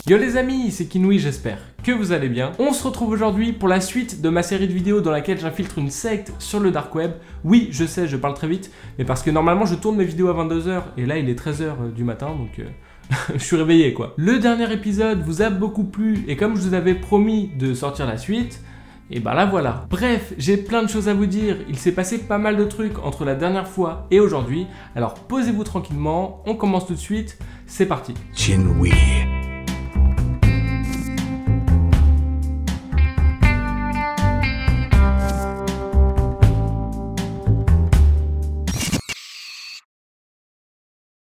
Yo les amis, c'est Kinoui, j'espère que vous allez bien. On se retrouve aujourd'hui pour la suite de ma série de vidéos dans laquelle j'infiltre une secte sur le dark web. Oui, je sais, je parle très vite, mais parce que normalement je tourne mes vidéos à 22 h et là il est 13 h du matin, donc je suis réveillé quoi. Le dernier épisode vous a beaucoup plu et comme je vous avais promis de sortir la suite, et ben là voilà. Bref, j'ai plein de choses à vous dire, il s'est passé pas mal de trucs entre la dernière fois et aujourd'hui, alors posez-vous tranquillement, on commence tout de suite, c'est parti. Kinoui.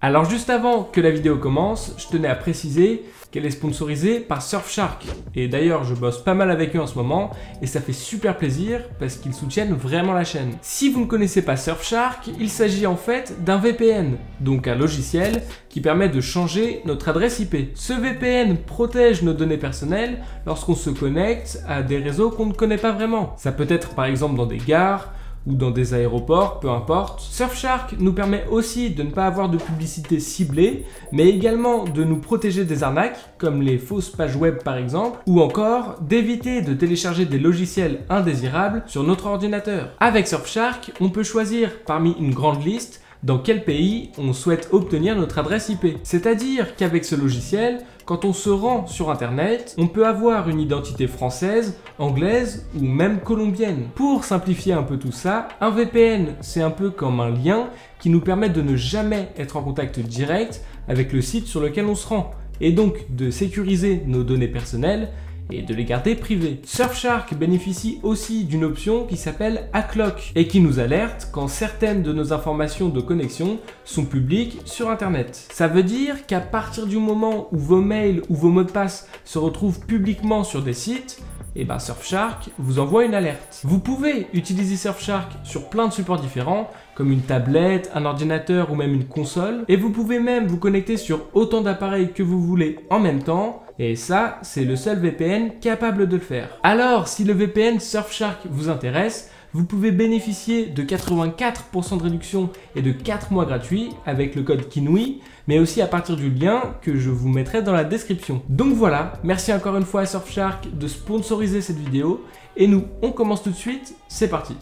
Alors juste avant que la vidéo commence, je tenais à préciser qu'elle est sponsorisée par Surfshark. Et d'ailleurs, je bosse pas mal avec eux en ce moment et ça fait super plaisir parce qu'ils soutiennent vraiment la chaîne. Si vous ne connaissez pas Surfshark, il s'agit en fait d'un VPN, donc un logiciel qui permet de changer notre adresse IP. Ce VPN protège nos données personnelles lorsqu'on se connecte à des réseaux qu'on ne connaît pas vraiment. Ça peut être par exemple dans des gares, ou dans des aéroports, peu importe. Surfshark nous permet aussi de ne pas avoir de publicité ciblée, mais également de nous protéger des arnaques, comme les fausses pages web par exemple, ou encore d'éviter de télécharger des logiciels indésirables sur notre ordinateur. Avec Surfshark, on peut choisir parmi une grande liste dans quel pays on souhaite obtenir notre adresse IP. C'est-à-dire qu'avec ce logiciel, quand on se rend sur internet, on peut avoir une identité française, anglaise ou même colombienne. Pour simplifier un peu tout ça, un VPN c'est un peu comme un lien qui nous permet de ne jamais être en contact direct avec le site sur lequel on se rend, et donc de sécuriser nos données personnelles et de les garder privées. Surfshark bénéficie aussi d'une option qui s'appelle AdLock et qui nous alerte quand certaines de nos informations de connexion sont publiques sur internet. Ça veut dire qu'à partir du moment où vos mails ou vos mots de passe se retrouvent publiquement sur des sites, et ben Surfshark vous envoie une alerte. Vous pouvez utiliser Surfshark sur plein de supports différents, comme une tablette, un ordinateur ou même une console, et vous pouvez même vous connecter sur autant d'appareils que vous voulez en même temps, et ça, c'est le seul VPN capable de le faire. Alors, si le VPN Surfshark vous intéresse, vous pouvez bénéficier de 84% de réduction et de 4 mois gratuits avec le code KINOUI, mais aussi à partir du lien que je vous mettrai dans la description. Donc voilà, merci encore une fois à Surfshark de sponsoriser cette vidéo, et nous, on commence tout de suite, c'est parti.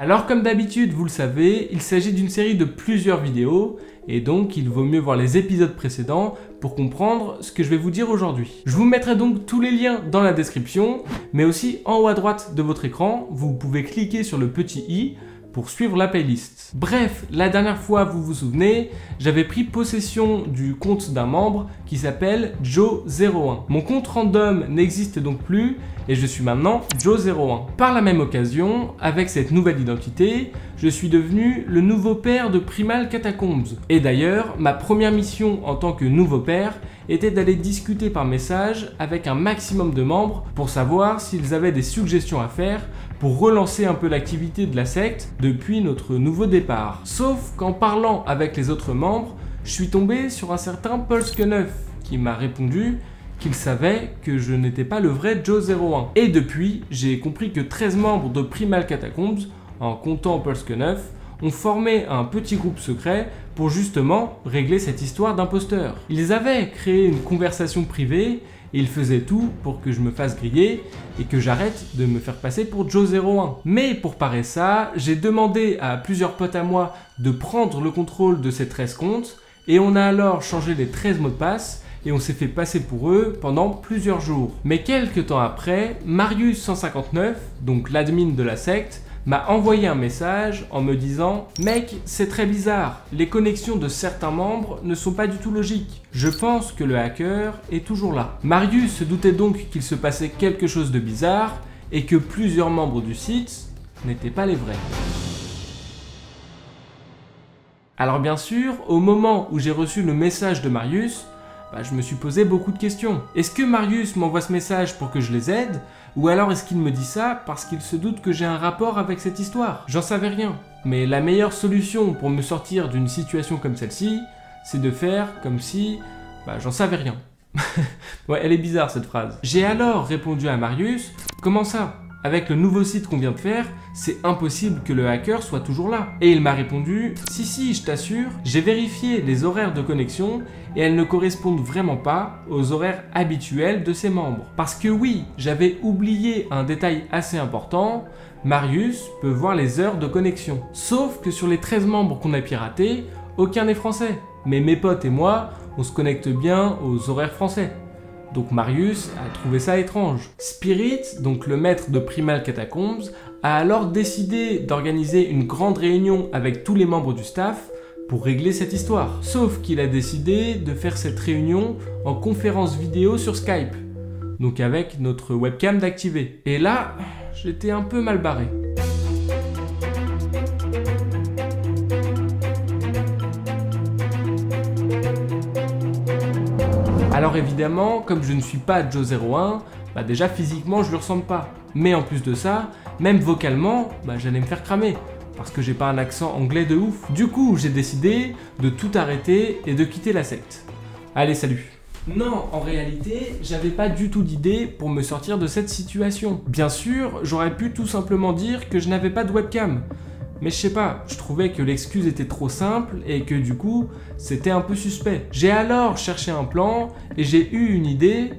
Alors comme d'habitude, vous le savez, il s'agit d'une série de plusieurs vidéos, et donc il vaut mieux voir les épisodes précédents pour comprendre ce que je vais vous dire aujourd'hui. Je vous mettrai donc tous les liens dans la description, mais aussi en haut à droite de votre écran, vous pouvez cliquer sur le petit i pour suivre la playlist. Bref, la dernière fois, vous vous souvenez, j'avais pris possession du compte d'un membre qui s'appelle Joe01. Mon compte random n'existe donc plus et je suis maintenant Joe01. Par la même occasion, avec cette nouvelle identité, je suis devenu le nouveau père de Primal Catacombs. Et d'ailleurs, ma première mission en tant que nouveau père était d'aller discuter par message avec un maximum de membres pour savoir s'ils avaient des suggestions à faire pour relancer un peu l'activité de la secte depuis notre nouveau départ. Sauf qu'en parlant avec les autres membres, je suis tombé sur un certain Polskeneuf qui m'a répondu qu'il savait que je n'étais pas le vrai Joe01. Et depuis, j'ai compris que 13 membres de Primal Catacombs, en comptant Polskeneuf, ont formé un petit groupe secret pour justement régler cette histoire d'imposteur. Ils avaient créé une conversation privée et ils faisaient tout pour que je me fasse griller et que j'arrête de me faire passer pour Joe01. Mais pour parer ça, j'ai demandé à plusieurs potes à moi de prendre le contrôle de ces 13 comptes et on a alors changé les 13 mots de passe et on s'est fait passer pour eux pendant plusieurs jours. Mais quelques temps après, Marius159, donc l'admin de la secte, m'a envoyé un message en me disant « Mec, c'est très bizarre, les connexions de certains membres ne sont pas du tout logiques. Je pense que le hacker est toujours là. » Marius se doutait donc qu'il se passait quelque chose de bizarre et que plusieurs membres du site n'étaient pas les vrais. Alors bien sûr, au moment où j'ai reçu le message de Marius, je me suis posé beaucoup de questions. Est-ce que Marius m'envoie ce message pour que je les aide? Ou alors est-ce qu'il me dit ça parce qu'il se doute que j'ai un rapport avec cette histoire? J'en savais rien. Mais la meilleure solution pour me sortir d'une situation comme celle-ci, c'est de faire comme si j'en savais rien. Ouais, elle est bizarre cette phrase. J'ai alors répondu à Marius « Comment ça ? avec le nouveau site qu'on vient de faire, c'est impossible que le hacker soit toujours là. Et il m'a répondu, si, je t'assure, j'ai vérifié les horaires de connexion et elles ne correspondent vraiment pas aux horaires habituels de ses membres. Parce que oui, j'avais oublié un détail assez important, Marius peut voir les heures de connexion. Sauf que sur les 13 membres qu'on a piratés, aucun n'est français. Mais mes potes et moi, on se connecte bien aux horaires français. Donc Marius a trouvé ça étrange. Spirit, donc le maître de Primal Catacombs, a alors décidé d'organiser une grande réunion avec tous les membres du staff pour régler cette histoire. Sauf qu'il a décidé de faire cette réunion en conférence vidéo sur Skype, donc avec notre webcam d'activer. Et là, j'étais un peu mal barré. Alors évidemment, comme je ne suis pas Joe01, déjà physiquement je lui ressemble pas. Mais en plus de ça, même vocalement, j'allais me faire cramer. Parce que j'ai pas un accent anglais de ouf. Du coup, j'ai décidé de tout arrêter et de quitter la secte. Allez, salut! Non, en réalité, j'avais pas du tout d'idée pour me sortir de cette situation. Bien sûr, j'aurais pu tout simplement dire que je n'avais pas de webcam. Mais je sais pas, je trouvais que l'excuse était trop simple et que du coup, c'était un peu suspect. J'ai alors cherché un plan et j'ai eu une idée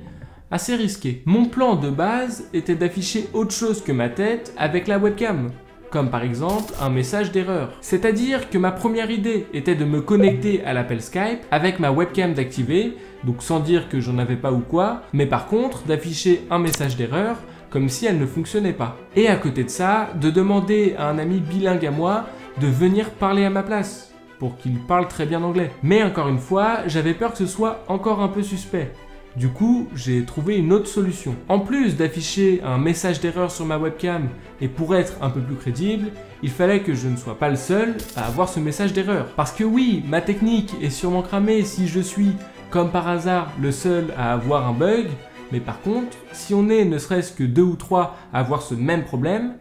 assez risquée. Mon plan de base était d'afficher autre chose que ma tête avec la webcam. Comme par exemple un message d'erreur. C'est-à-dire que ma première idée était de me connecter à l'appel Skype avec ma webcam d'activer, donc sans dire que j'en avais pas ou quoi, mais par contre d'afficher un message d'erreur comme si elle ne fonctionnait pas. Et à côté de ça, de demander à un ami bilingue à moi de venir parler à ma place, pour qu'il parle très bien anglais. Mais encore une fois, j'avais peur que ce soit encore un peu suspect. Du coup, j'ai trouvé une autre solution. En plus d'afficher un message d'erreur sur ma webcam, et pour être un peu plus crédible, il fallait que je ne sois pas le seul à avoir ce message d'erreur. Parce que oui, ma technique est sûrement cramée si je suis, comme par hasard, le seul à avoir un bug, mais par contre, si on est ne serait-ce que 2 ou 3 à avoir ce même problème,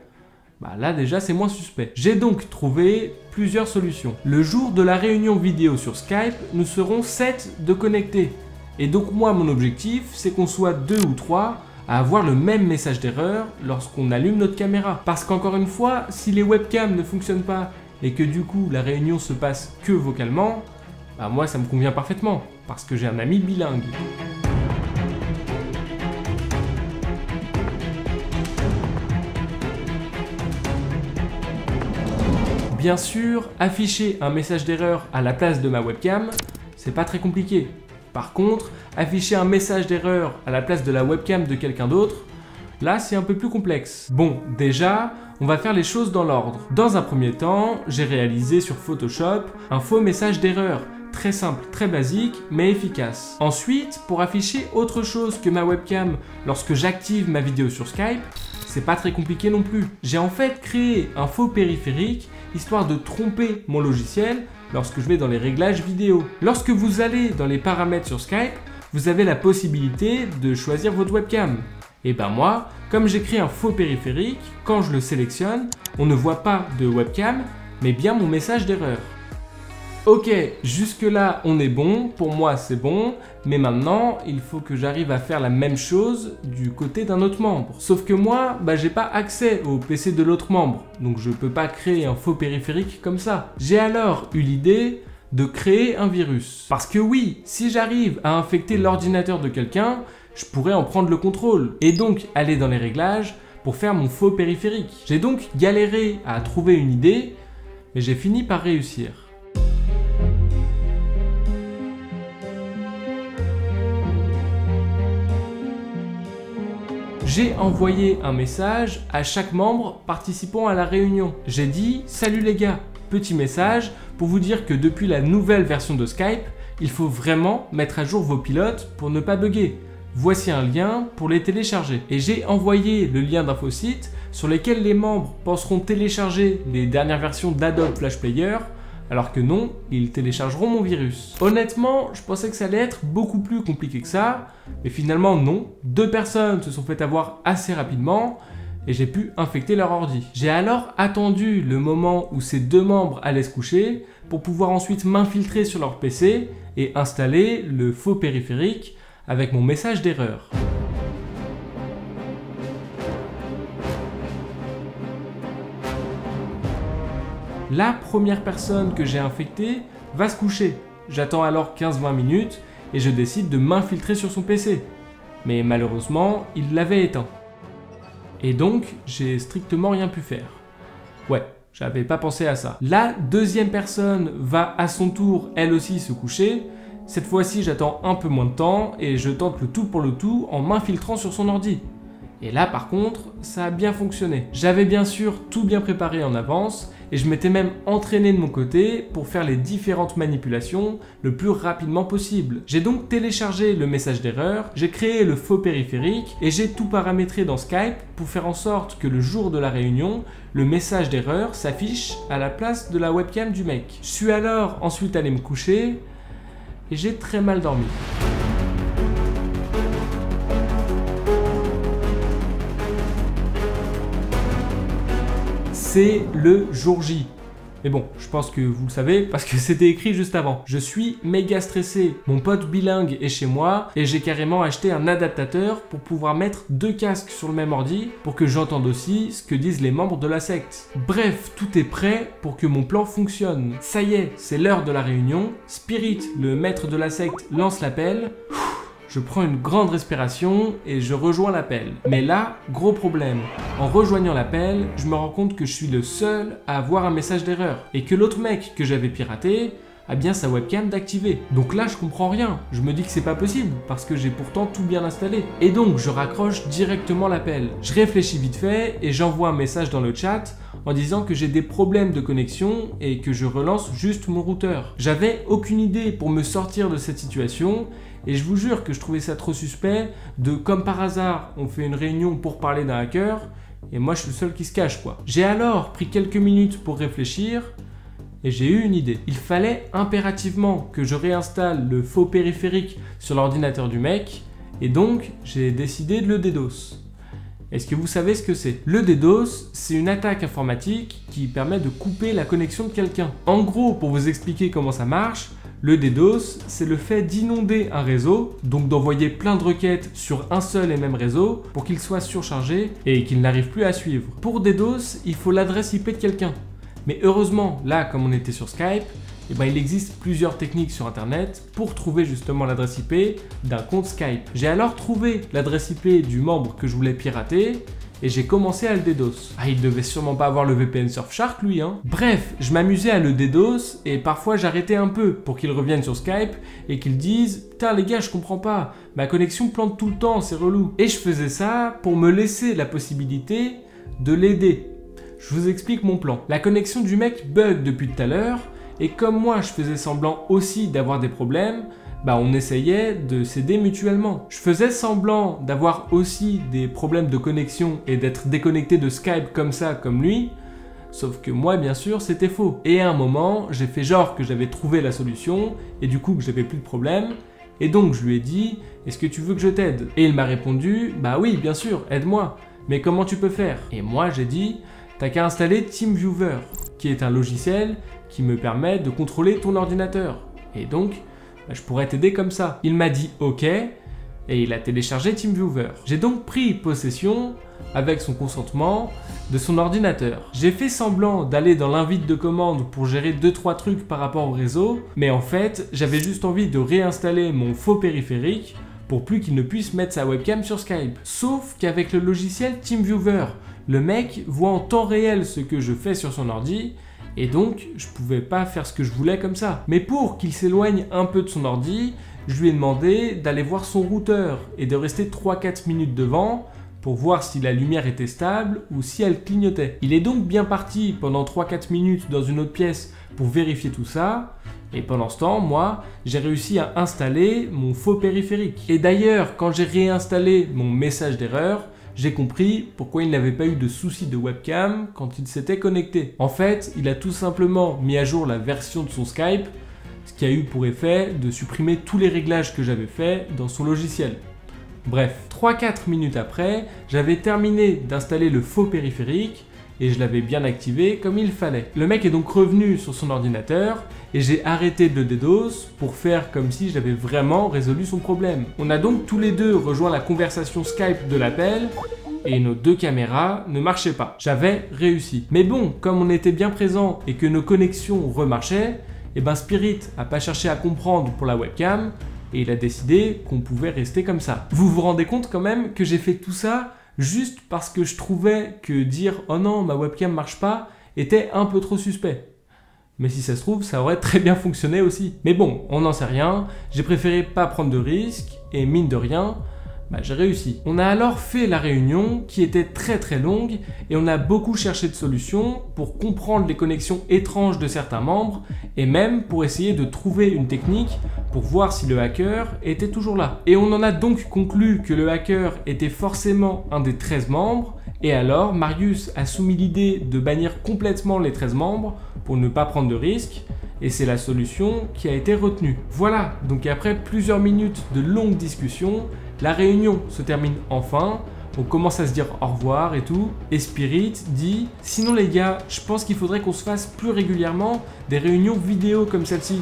là déjà c'est moins suspect. J'ai donc trouvé plusieurs solutions. Le jour de la réunion vidéo sur Skype, nous serons 7 de connectés. Et donc moi mon objectif c'est qu'on soit 2 ou 3 à avoir le même message d'erreur lorsqu'on allume notre caméra. Parce qu'encore une fois, si les webcams ne fonctionnent pas et que du coup la réunion se passe que vocalement, moi ça me convient parfaitement, parce que j'ai un ami bilingue. Bien sûr, afficher un message d'erreur à la place de ma webcam, c'est pas très compliqué. Par contre, afficher un message d'erreur à la place de la webcam de quelqu'un d'autre, là c'est un peu plus complexe. Bon, déjà, on va faire les choses dans l'ordre. Dans un premier temps, j'ai réalisé sur Photoshop un faux message d'erreur. Très simple, très basique, mais efficace. Ensuite, pour afficher autre chose que ma webcam lorsque j'active ma vidéo sur Skype, c'est pas très compliqué non plus. J'ai en fait créé un faux périphérique histoire de tromper mon logiciel lorsque je vais dans les réglages vidéo. Lorsque vous allez dans les paramètres sur Skype, vous avez la possibilité de choisir votre webcam. Et moi, comme j'ai créé un faux périphérique, quand je le sélectionne, on ne voit pas de webcam, mais bien mon message d'erreur. Ok, jusque là on est bon, pour moi c'est bon, mais maintenant il faut que j'arrive à faire la même chose du côté d'un autre membre. Sauf que moi, j'ai pas accès au PC de l'autre membre, donc je peux pas créer un faux périphérique comme ça. J'ai alors eu l'idée de créer un virus. Parce que oui, si j'arrive à infecter l'ordinateur de quelqu'un, je pourrais en prendre le contrôle, et donc aller dans les réglages pour faire mon faux périphérique. J'ai donc galéré à trouver une idée, mais j'ai fini par réussir. J'ai envoyé un message à chaque membre participant à la réunion. J'ai dit « Salut les gars !» Petit message pour vous dire que depuis la nouvelle version de Skype, il faut vraiment mettre à jour vos pilotes pour ne pas bugger. Voici un lien pour les télécharger. Et j'ai envoyé le lien d'infosite sur lesquels les membres penseront télécharger les dernières versions d'Adobe Flash Player, alors que non, ils téléchargeront mon virus. Honnêtement, je pensais que ça allait être beaucoup plus compliqué que ça, mais finalement non. 2 personnes se sont fait avoir assez rapidement et j'ai pu infecter leur ordi. J'ai alors attendu le moment où ces 2 membres allaient se coucher pour pouvoir ensuite m'infiltrer sur leur PC et installer le faux périphérique avec mon message d'erreur. La première personne que j'ai infectée va se coucher. J'attends alors 15-20 minutes et je décide de m'infiltrer sur son PC. Mais malheureusement, il l'avait éteint. Et donc, j'ai strictement rien pu faire. Ouais, j'avais pas pensé à ça. La deuxième personne va à son tour, elle aussi, se coucher. Cette fois-ci, j'attends un peu moins de temps et je tente le tout pour le tout en m'infiltrant sur son ordi. Et là, par contre, ça a bien fonctionné. J'avais bien sûr tout bien préparé en avance et je m'étais même entraîné de mon côté pour faire les différentes manipulations le plus rapidement possible. J'ai donc téléchargé le message d'erreur, j'ai créé le faux périphérique et j'ai tout paramétré dans Skype pour faire en sorte que le jour de la réunion, le message d'erreur s'affiche à la place de la webcam du mec. Je suis alors ensuite allé me coucher et j'ai très mal dormi. C'est le jour J. Mais bon, je pense que vous le savez parce que c'était écrit juste avant. Je suis méga stressé. Mon pote bilingue est chez moi et j'ai carrément acheté un adaptateur pour pouvoir mettre 2 casques sur le même ordi pour que j'entende aussi ce que disent les membres de la secte. Bref, tout est prêt pour que mon plan fonctionne. Ça y est, c'est l'heure de la réunion. Spirit, le maître de la secte, lance l'appel. Je prends une grande respiration et je rejoins l'appel. Mais là, gros problème. En rejoignant l'appel, je me rends compte que je suis le seul à avoir un message d'erreur et que l'autre mec que j'avais piraté a bien sa webcam d'activer. Donc là, je comprends rien. Je me dis que c'est pas possible parce que j'ai pourtant tout bien installé. Et donc, je raccroche directement l'appel. Je réfléchis vite fait et j'envoie un message dans le chat en disant que j'ai des problèmes de connexion et que je relance juste mon routeur. J'avais aucune idée pour me sortir de cette situation. Et je vous jure que je trouvais ça trop suspect de, comme par hasard, on fait une réunion pour parler d'un hacker, et moi je suis le seul qui se cache quoi. J'ai alors pris quelques minutes pour réfléchir, et j'ai eu une idée. Il fallait impérativement que je réinstalle le faux périphérique sur l'ordinateur du mec, et donc j'ai décidé de le DDoS. Est-ce que vous savez ce que c'est? Le DDoS, c'est une attaque informatique qui permet de couper la connexion de quelqu'un. En gros, pour vous expliquer comment ça marche, le DDoS, c'est le fait d'inonder un réseau, donc d'envoyer plein de requêtes sur un seul et même réseau pour qu'il soit surchargé et qu'il n'arrive plus à suivre. Pour DDoS, il faut l'adresse IP de quelqu'un. Mais heureusement, là, comme on était sur Skype, il existe plusieurs techniques sur internet pour trouver justement l'adresse IP d'un compte Skype. J'ai alors trouvé l'adresse IP du membre que je voulais pirater et j'ai commencé à le DDoS. Ah, il devait sûrement pas avoir le VPN Surfshark lui, hein. Bref, je m'amusais à le DDoS et parfois j'arrêtais un peu pour qu'il revienne sur Skype et qu'il dise « Putain les gars, je comprends pas, ma connexion plante tout le temps, c'est relou. » Et je faisais ça pour me laisser la possibilité de l'aider. Je vous explique mon plan. La connexion du mec bug depuis tout à l'heure et comme moi je faisais semblant aussi d'avoir des problèmes, on essayait de s'aider mutuellement. Je faisais semblant d'avoir aussi des problèmes de connexion et d'être déconnecté de Skype comme ça, comme lui, sauf que moi, bien sûr, c'était faux. Et à un moment, j'ai fait genre que j'avais trouvé la solution et du coup que j'avais plus de problème. Et donc je lui ai dit, est-ce que tu veux que je t'aide? Et il m'a répondu, bah oui, bien sûr, aide-moi. Mais comment tu peux faire? Et moi, j'ai dit, t'as qu'à installer TeamViewer, qui est un logiciel qui me permet de contrôler ton ordinateur. Et donc, je pourrais t'aider comme ça. Il m'a dit OK et il a téléchargé TeamViewer. J'ai donc pris possession, avec son consentement, de son ordinateur. J'ai fait semblant d'aller dans l'invite de commande pour gérer 2-3 trucs par rapport au réseau, mais en fait, j'avais juste envie de réinstaller mon faux périphérique pour plus qu'il ne puisse mettre sa webcam sur Skype. Sauf qu'avec le logiciel TeamViewer, le mec voit en temps réel ce que je fais sur son ordi, et donc, je pouvais pas faire ce que je voulais comme ça. Mais pour qu'il s'éloigne un peu de son ordi, je lui ai demandé d'aller voir son routeur et de rester 3-4 minutes devant pour voir si la lumière était stable ou si elle clignotait. Il est donc bien parti pendant 3-4 minutes dans une autre pièce pour vérifier tout ça. Et pendant ce temps, moi, j'ai réussi à installer mon faux périphérique. Et d'ailleurs, quand j'ai réinstallé mon message d'erreur, j'ai compris pourquoi il n'avait pas eu de soucis de webcam quand il s'était connecté. En fait, il a tout simplement mis à jour la version de son Skype, ce qui a eu pour effet de supprimer tous les réglages que j'avais faits dans son logiciel. Bref, 3-4 minutes après, j'avais terminé d'installer le faux périphérique et je l'avais bien activé comme il fallait. Le mec est donc revenu sur son ordinateur et j'ai arrêté de le DDoS pour faire comme si j'avais vraiment résolu son problème. On a donc tous les deux rejoint la conversation Skype de l'appel et nos 2 caméras ne marchaient pas. J'avais réussi. Mais bon, comme on était bien présent et que nos connexions remarchaient, et ben Spirit a pas cherché à comprendre pour la webcam et il a décidé qu'on pouvait rester comme ça. Vous vous rendez compte quand même que j'ai fait tout ça juste parce que je trouvais que dire « Oh non, ma webcam marche pas » était un peu trop suspect. Mais si ça se trouve, ça aurait très bien fonctionné aussi. Mais bon, on n'en sait rien, j'ai préféré pas prendre de risques, et mine de rien, j'ai réussi. On a alors fait la réunion qui était très longue, et on a beaucoup cherché de solutions pour comprendre les connexions étranges de certains membres, et même pour essayer de trouver une technique pour voir si le hacker était toujours là. Et on en a donc conclu que le hacker était forcément un des 13 membres, et alors Marius a soumis l'idée de bannir complètement les 13 membres pour ne pas prendre de risques, et c'est la solution qui a été retenue. Voilà, donc après plusieurs minutes de longues discussions, la réunion se termine enfin, on commence à se dire au revoir et tout, et Spirit dit « Sinon les gars, je pense qu'il faudrait qu'on se fasse plus régulièrement des réunions vidéo comme celle-ci.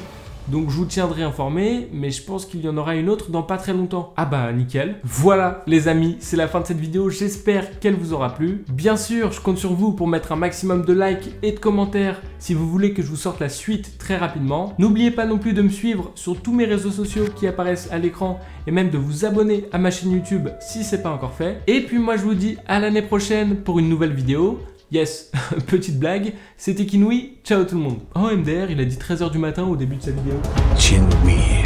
Donc je vous tiendrai informé, mais je pense qu'il y en aura une autre dans pas très longtemps. » Ah bah nickel. Voilà les amis, c'est la fin de cette vidéo, j'espère qu'elle vous aura plu. Bien sûr, je compte sur vous pour mettre un maximum de likes et de commentaires si vous voulez que je vous sorte la suite très rapidement. N'oubliez pas non plus de me suivre sur tous mes réseaux sociaux qui apparaissent à l'écran et même de vous abonner à ma chaîne YouTube si c'est pas encore fait. Et puis moi je vous dis à l'année prochaine pour une nouvelle vidéo. Yes, petite blague, c'était Kinui, ciao tout le monde. Oh MDR, il a dit 13h du matin au début de sa vidéo. Kinui.